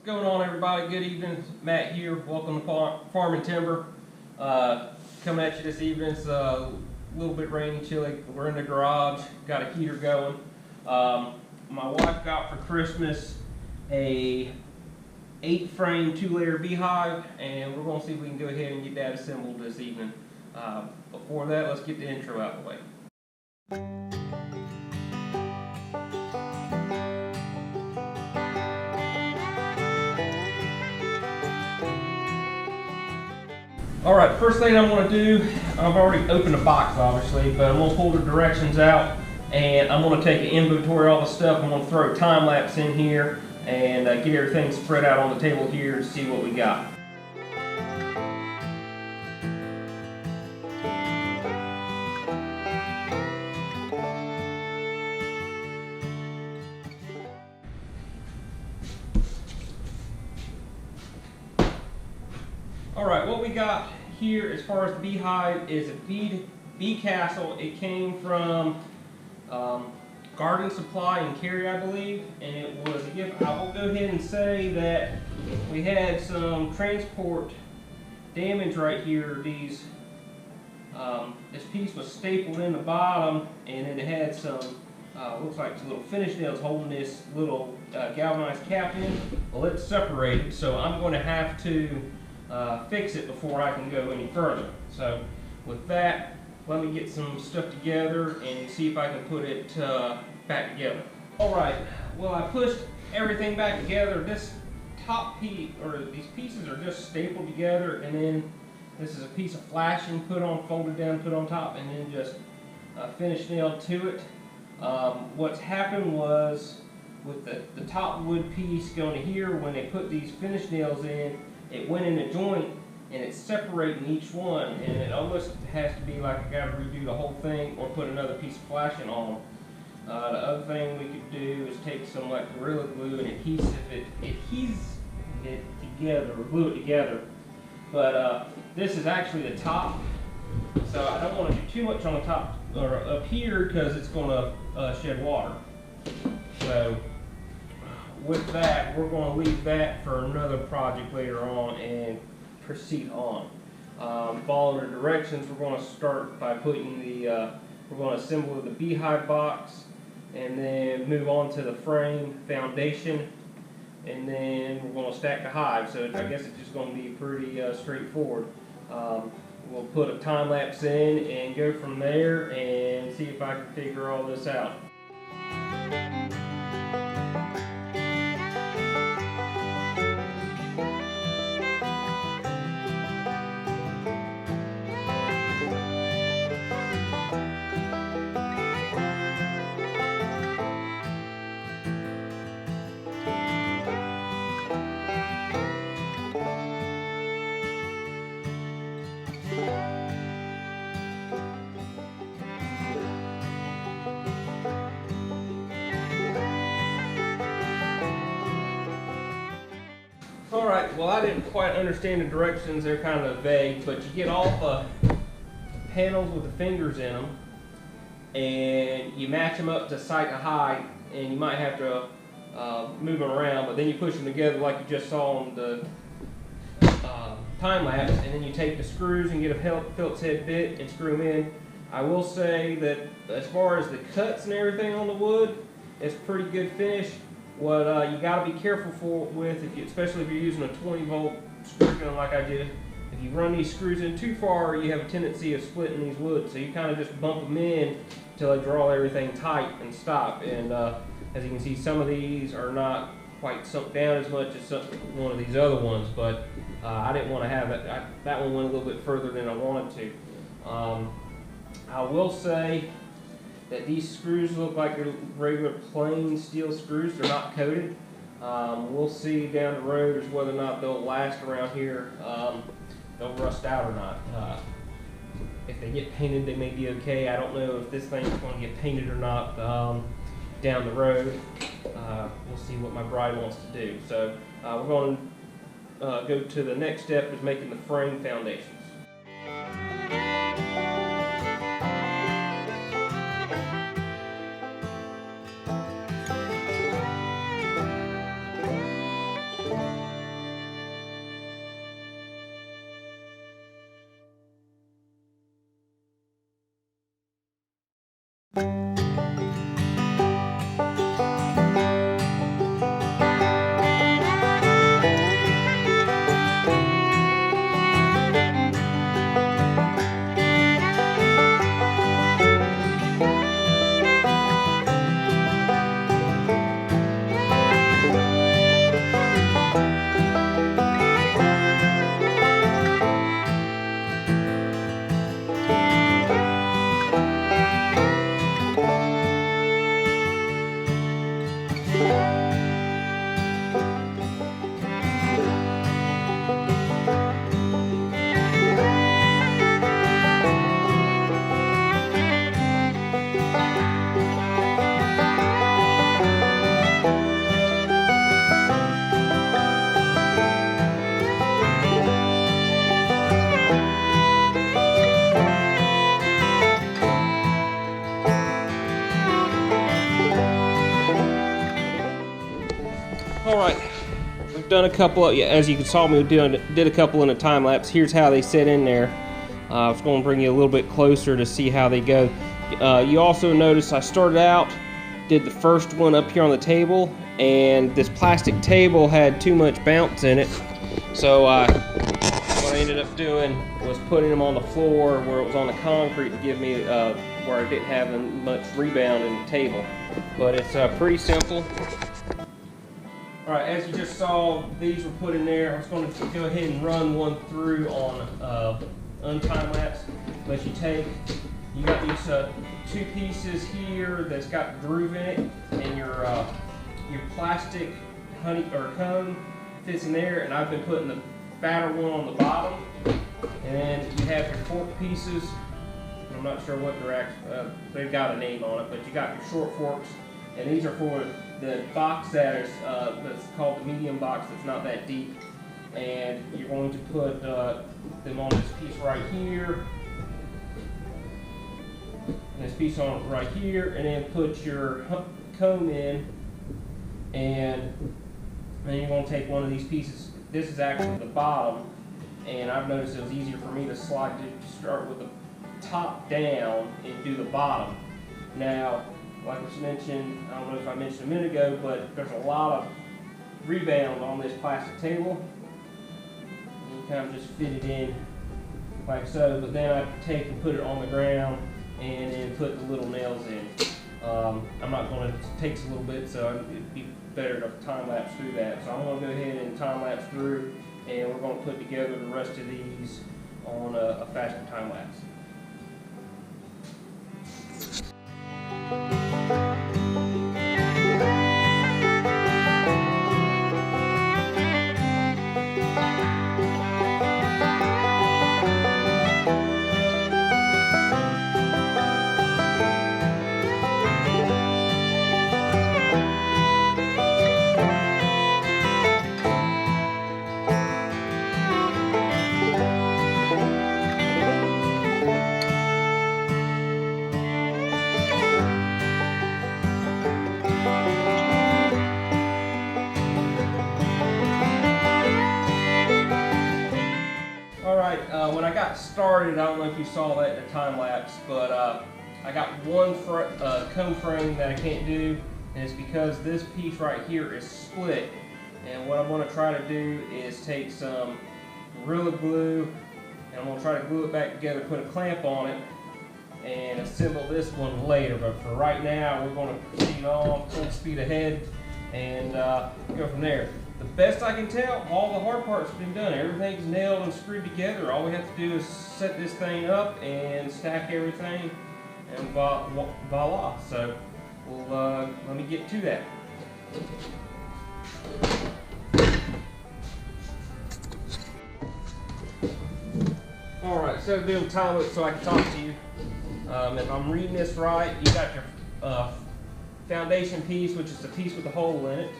going on, everybody? Good evening. Matt here. Welcome to Farm and Timber. Coming at you this evening. It's a little bit rainy, chilly. We're in the garage. Got a heater going. My wife got for Christmas a 8-frame 2-layer beehive, and we're going to see if we can go ahead and get that assembled this evening. Before that, let's get the intro out of the way. Alright, first thing I'm going to do, I've already opened the box obviously, but I'm going to pull the directions out and I'm going to take an inventory of all the stuff. I'm going to throw a time lapse in here and get everything spread out on the table here and see what we got. Alright, what we got here as far as the beehive is a bee castle. It came from Garden Supply and Cary, I believe, and it was a gift. I will go ahead and say that we had some transport damage right here. This piece was stapled in the bottom, and then it had some looks like some little finish nails holding this little galvanized cap in. Well, it's separated, so I'm going to have to fix it before I can go any further. So with that, let me get some stuff together and see if I can put it back together. Alright, well, I pushed everything back together. This top piece, or these pieces are just stapled together, and then this is a piece of flashing put on, folded down, put on top, and then just finish nailed to it. What's happened was with the top wood piece going to here, when they put these finish nails in, it went in a joint and it's separating each one, and it almost has to be like I got to redo the whole thing or put another piece of flashing on. The other thing we could do is take some like Gorilla Glue and adhese it together, or glue it together. But this is actually the top, so I don't want to do too much on the top or up here because it's going to shed water. So with that, we're going to leave that for another project later on and proceed on. Follow the directions. We're going to start by putting we're going to assemble the beehive box, and then move on to the frame foundation, and then we're going to stack the hive. So I guess it's just going to be pretty straightforward. We'll put a time lapse in and go from there and see if I can figure all this out. Alright, well, I didn't quite understand the directions. They're kind of vague, but you get all the panels with the fingers in them and you match them up to site to height, and you might have to move them around, but then you push them together like you just saw on the time lapse, and then you take the screws and get a Phillips head bit and screw them in. I will say that as far as the cuts and everything on the wood, it's pretty good finish. What you got to be careful with, especially if you're using a 20-volt screw gun like I did, if you run these screws in too far, you have a tendency of splitting these woods. So you kind of just bump them in until they draw everything tight and stop. And as you can see, some of these are not quite sunk down as much as one of these other ones, but I didn't want to have that. That one went a little bit further than I wanted to. I will say that these screws look like they're regular plain steel screws. They're not coated. We'll see down the road as whether or not they'll last around here. They'll rust out or not. If they get painted, they may be okay. I don't know if this thing's going to get painted or not down the road. We'll see what my bride wants to do. So we're going to go to the next step, is making the frame foundations. All right, we've done a couple of, yeah, as you saw me did a couple in a time lapse. Here's how they sit in there. I was going to bring you a little bit closer to see how they go. You also notice I started out, did the first one up here on the table, and this plastic table had too much bounce in it. So what I ended up doing was putting them on the floor where it was on the concrete to give me where I didn't have much rebound in the table. But it's pretty simple. All right, as you just saw, these were put in there. I was going to go ahead and run one through on untime lapse. But you got these two pieces here that's got the groove in it, and your plastic honey or cone fits in there. And I've been putting the fatter one on the bottom, and then you have your fork pieces. I'm not sure what they're actually. They've got a name on it, but you got your short forks, and these are for the box that's called the medium box that's not that deep. And you're going to put them on this piece right here, and this piece on right here, and then put your cone in, and then you're going to take one of these pieces. This is actually the bottom, and I've noticed it was easier for me to start with the top down and do the bottom. Now, like I mentioned, I don't know if I mentioned a minute ago, but there's a lot of rebound on this plastic table. You kind of just fit it in like so, but then I take and put it on the ground and then put the little nails in. I'm not going to, it takes a little bit, so it'd be better to time lapse through that. So I'm going to go ahead and time lapse through, and we're going to put together the rest of these on a faster time lapse. When I got started, I don't know if you saw that in the time lapse, but I got one cone frame that I can't do, and it's because this piece right here is split. And what I'm going to try to do is take some Gorilla Glue, and I'm going to try to glue it back together, put a clamp on it, and assemble this one later. But for right now, we're going to proceed on full speed ahead and go from there. The best I can tell, all the hard parts have been done. Everything's nailed and screwed together. All we have to do is set this thing up and stack everything, and voila. So we'll let me get to that. All right, so doing time lapse so I can talk to you. If I'm reading this right, you got your foundation piece, which is the piece with the hole in it.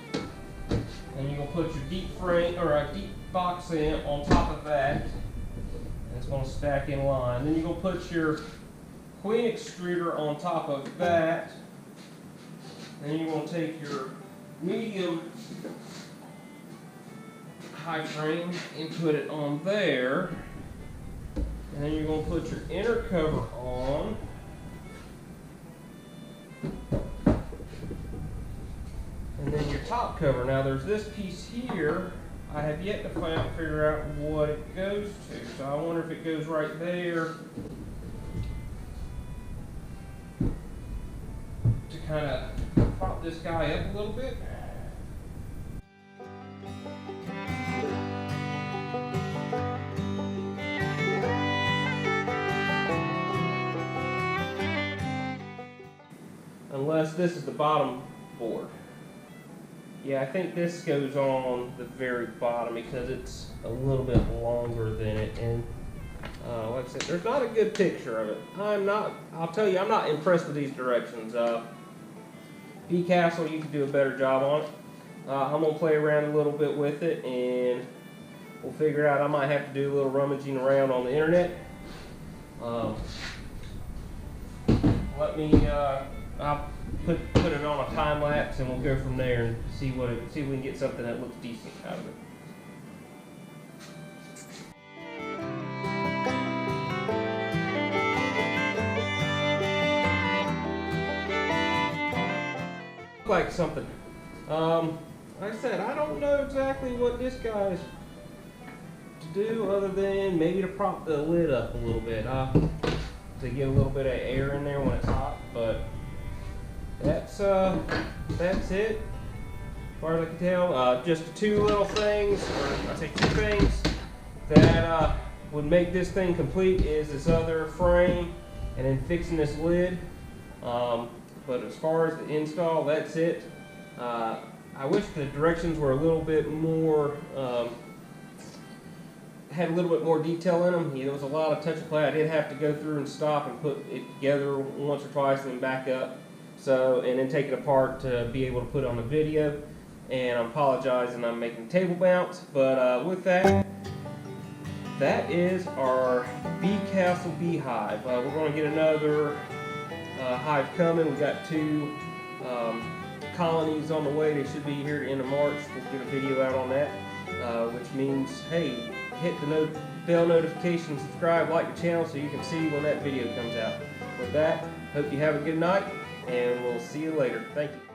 And you're going to put your deep frame or a deep box in on top of that, and it's going to stack in line. Then you're going to put your queen extruder on top of that. Then you're going to take your medium high frame and put it on there. And then you're going to put your inner cover on. cover. Now there's this piece here. I have yet to figure out what it goes to. So I wonder if it goes right there to kind of prop this guy up a little bit. Unless this is the bottom board. Yeah, I think this goes on the very bottom because it's a little bit longer than it. And like I said, there's not a good picture of it. I'll tell you, I'm not impressed with these directions. Bee Castle, you can do a better job on it. I'm going to play around a little bit with it and we'll figure out. I might have to do a little rummaging around on the internet. I'll put it on a time lapse and we'll go from there and see if we can get something that looks decent out of it. Like something. Like I said, I don't know exactly what this guy's to do other than maybe to prop the lid up a little bit to get a little bit of air in there when it's hot, but that's it, as far as I can tell. Just two little things, or I say two things, that would make this thing complete is this other frame and then fixing this lid. But as far as the install, that's it. I wish the directions were a little bit more, had a little bit more detail in them. There was a lot of touch and play. I did have to go through and stop and put it together once or twice and then back up. So, and then take it apart to be able to put on the video. And I'm apologizing, I'm making the table bounce. But with that, that is our Bee Castle beehive. We're going to get another hive coming. We got 2 colonies on the way. They should be here at the end of March. We'll get a video out on that, which means, hey, hit the bell notification, subscribe, like the channel so you can see when that video comes out. With that, hope you have a good night, and we'll see you later. Thank you.